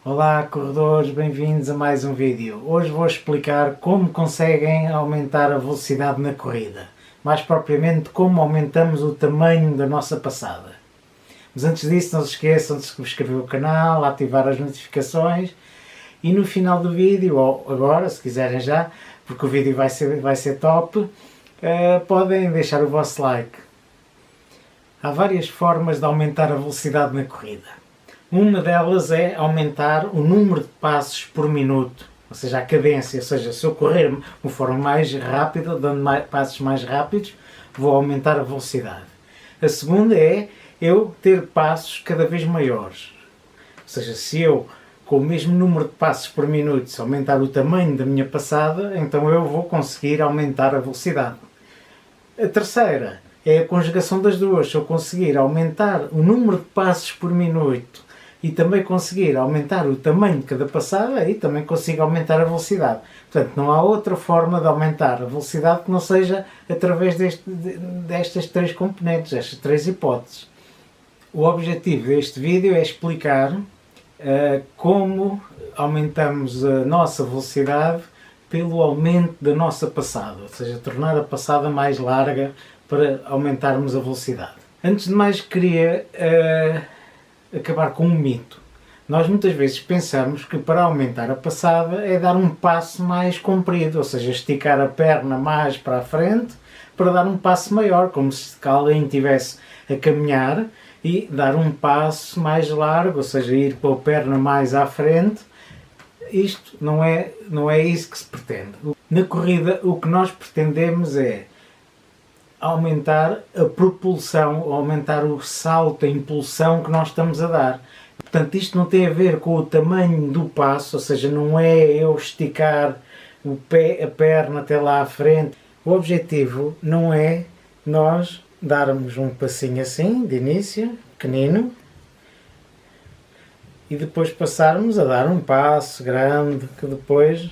Olá corredores, bem-vindos a mais um vídeo. Hoje vou explicar como conseguem aumentar a velocidade na corrida. Mais propriamente, como aumentamos o tamanho da nossa passada. Mas antes disso, não se esqueçam de subscrever o canal, ativar as notificações e no final do vídeo, ou agora, se quiserem já, porque o vídeo vai ser top, podem deixar o vosso like. Há várias formas de aumentar a velocidade na corrida. Uma delas é aumentar o número de passos por minuto, ou seja, a cadência, ou seja, se eu correr de uma forma mais rápida, dando passos mais rápidos, vou aumentar a velocidade. A segunda é eu ter passos cada vez maiores, ou seja, se eu com o mesmo número de passos por minuto, se aumentar o tamanho da minha passada, então eu vou conseguir aumentar a velocidade. A terceira é a conjugação das duas, se eu conseguir aumentar o número de passos por minuto e também conseguir aumentar o tamanho de cada passada, aí também consigo aumentar a velocidade. Portanto, não há outra forma de aumentar a velocidade que não seja através destas três componentes, estas três hipóteses. O objetivo deste vídeo é explicar como aumentamos a nossa velocidade pelo aumento da nossa passada, ou seja, tornar a passada mais larga para aumentarmos a velocidade. Antes de mais, queria acabar com um mito. Nós muitas vezes pensamos que para aumentar a passada é dar um passo mais comprido, ou seja, esticar a perna mais para a frente para dar um passo maior, como se alguém estivesse a caminhar e dar um passo mais largo, ou seja, ir com a perna mais à frente. Isto não é isso que se pretende. Na corrida, o que nós pretendemos é aumentar a propulsão, aumentar o salto, a impulsão que nós estamos a dar. Portanto, isto não tem a ver com o tamanho do passo, ou seja, não é eu esticar o pé, a perna até lá à frente. O objetivo não é nós darmos um passinho assim, de início, pequenino, e depois passarmos a dar um passo grande, que depois...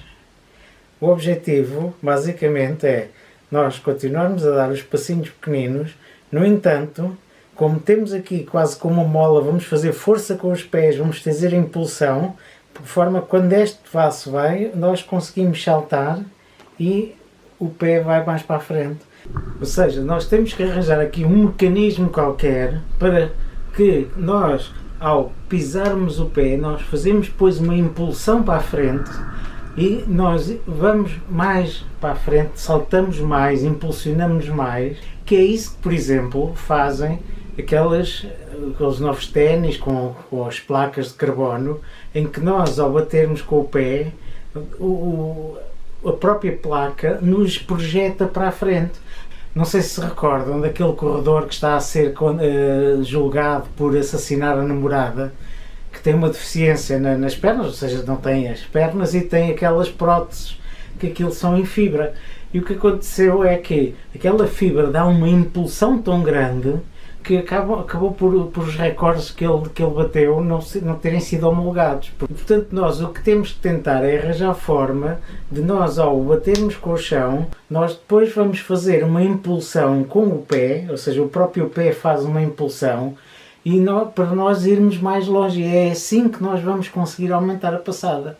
O objetivo, basicamente, é nós continuarmos a dar os passinhos pequeninos. No entanto, como temos aqui quase como uma mola, vamos fazer força com os pés, vamos fazer impulsão, de forma que quando este passo vai, nós conseguimos saltar e o pé vai mais para a frente. Ou seja, nós temos que arranjar aqui um mecanismo qualquer para que nós, ao pisarmos o pé, nós fazemos depois uma impulsão para a frente e nós vamos mais para a frente, saltamos mais, impulsionamos mais, que é isso que, por exemplo, fazem aqueles novos ténis com as placas de carbono, em que nós, ao batermos com o pé, a própria placa nos projeta para a frente. Não sei se recordam daquele corredor que está a ser julgado por assassinar a namorada, que tem uma deficiência nas pernas, ou seja, não tem as pernas e tem aquelas próteses que aquilo são em fibra. E o que aconteceu é que aquela fibra dá uma impulsão tão grande que acabou por os recordes que ele bateu não terem sido homologados. Portanto, nós o que temos que tentar é arranjar forma de nós, ao batermos com o chão, nós depois vamos fazer uma impulsão com o pé, ou seja, o próprio pé faz uma impulsão, e para nós irmos mais longe. É assim que nós vamos conseguir aumentar a passada.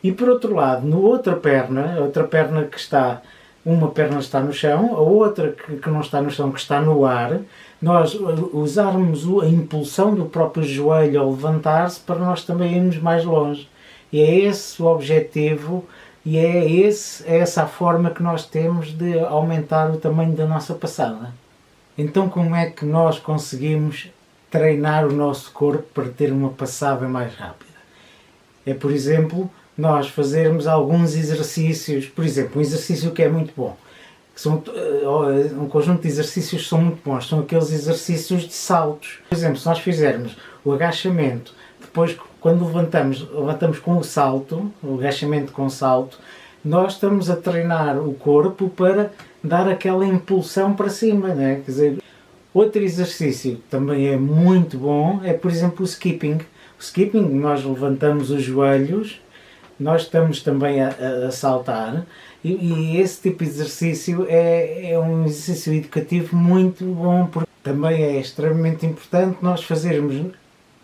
E por outro lado, a outra perna que está, uma perna está no chão, a outra que não está no chão, que está no ar, nós usarmos a impulsão do próprio joelho ao levantar-se para nós também irmos mais longe. E é esse o objetivo e é essa a forma que nós temos de aumentar o tamanho da nossa passada. Então, como é que nós conseguimos treinar o nosso corpo para ter uma passada mais rápida? É, por exemplo, nós fazermos alguns exercícios, por exemplo, um exercício que é muito bom, que são um conjunto de exercícios que são muito bons, são aqueles exercícios de saltos. Por exemplo, se nós fizermos o agachamento, depois quando levantamos com o salto, o agachamento com o salto, nós estamos a treinar o corpo para dar aquela impulsão para cima, né? Quer dizer, outro exercício que também é muito bom é, por exemplo, o skipping. O skipping, nós levantamos os joelhos, nós estamos também a saltar, e esse tipo de exercício é um exercício educativo muito bom, porque também é extremamente importante nós fazermos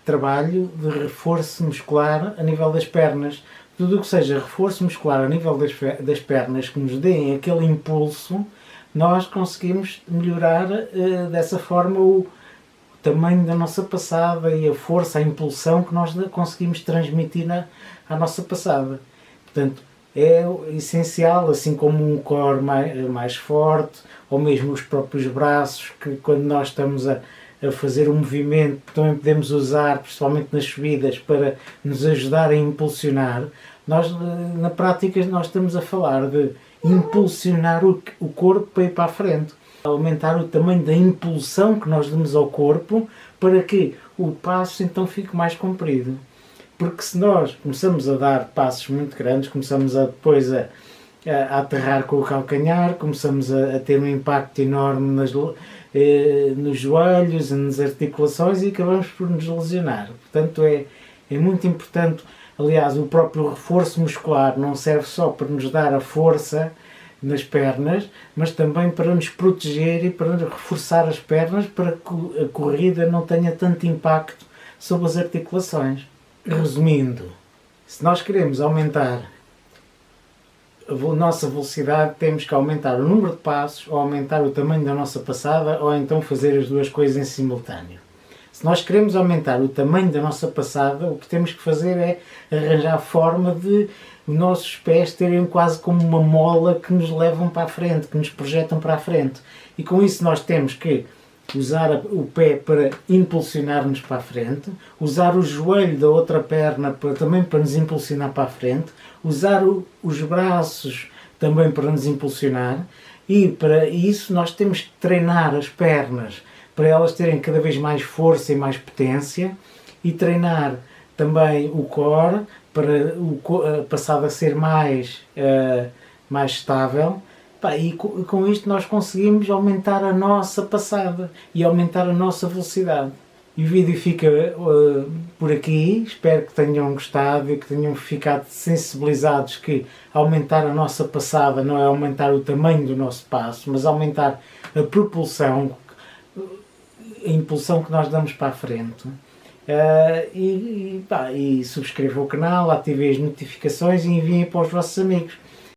trabalho de reforço muscular a nível das pernas. Tudo o que seja reforço muscular a nível das pernas, que nos deem aquele impulso, nós conseguimos melhorar dessa forma o tamanho da nossa passada e a força, a impulsão que nós conseguimos transmitir à nossa passada. Portanto, é essencial, assim como um core mais forte, ou mesmo os próprios braços, que quando nós estamos a fazer um movimento, também podemos usar, principalmente nas subidas, para nos ajudar a impulsionar. Nós, na prática, nós estamos a falar de impulsionar o corpo para ir para a frente. Aumentar o tamanho da impulsão que nós damos ao corpo para que o passo então fique mais comprido. Porque se nós começamos a dar passos muito grandes, começamos depois a aterrar com o calcanhar, começamos a ter um impacto enorme nos joelhos, nas articulações, e acabamos por nos lesionar. Portanto, é muito importante. Aliás, o próprio reforço muscular não serve só para nos dar a força nas pernas, mas também para nos proteger e para reforçar as pernas para que a corrida não tenha tanto impacto sobre as articulações. Resumindo, se nós queremos aumentar a nossa velocidade, temos que aumentar o número de passos, ou aumentar o tamanho da nossa passada, ou então fazer as duas coisas em simultâneo. Se nós queremos aumentar o tamanho da nossa passada, o que temos que fazer é arranjar a forma de os nossos pés terem quase como uma mola que nos levam para a frente, que nos projetam para a frente. E com isso nós temos que usar o pé para impulsionar-nos para a frente, usar o joelho da outra perna também para nos impulsionar para a frente, usar os braços também para nos impulsionar, e para isso nós temos que treinar as pernas para elas terem cada vez mais força e mais potência, e treinar também o core para a passada ser mais estável. E com isto nós conseguimos aumentar a nossa passada e aumentar a nossa velocidade. E o vídeo fica por aqui. Espero que tenham gostado e que tenham ficado sensibilizados que aumentar a nossa passada não é aumentar o tamanho do nosso passo, mas aumentar a propulsão, a impulsão que nós damos para a frente. E subscrevam o canal, ativem as notificações e enviem para os vossos amigos.